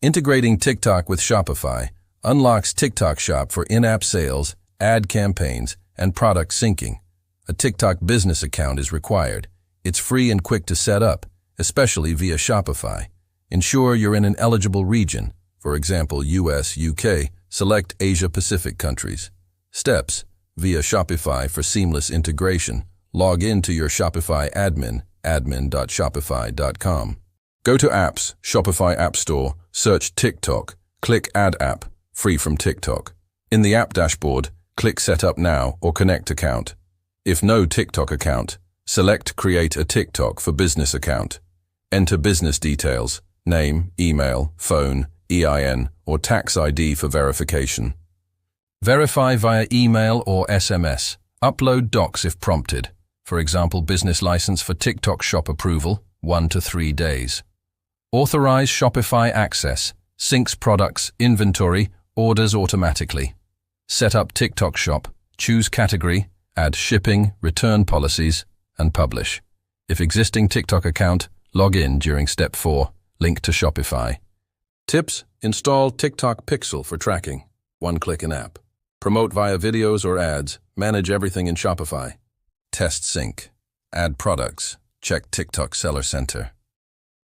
Integrating TikTok with Shopify unlocks TikTok Shop for in-app sales, ad campaigns, and product syncing. A TikTok business account is required. It's free and quick to set up, especially via Shopify. Ensure you're in an eligible region, for example, US, UK, select Asia-Pacific countries. Steps: via Shopify for seamless integration. Log in to your Shopify admin.shopify.com. Go to Apps, Shopify App Store, search TikTok, click Add App, free from TikTok. In the app dashboard, click Set Up Now or Connect Account. If no TikTok account, select Create a TikTok for Business Account. Enter business details, name, email, phone, EIN, or tax ID for verification. Verify via email or SMS. Upload docs if prompted. For example, business license for TikTok Shop approval, 1 to 3 days. Authorize Shopify access. Syncs products, inventory, orders automatically. Set up TikTok Shop. Choose category, add shipping, return policies, and publish. If existing TikTok account, log in during step 4. Link to Shopify. Tips: install TikTok Pixel for tracking. One-click in app. Promote via videos or ads. Manage everything in Shopify. Test sync. Add products. Check TikTok Seller Center.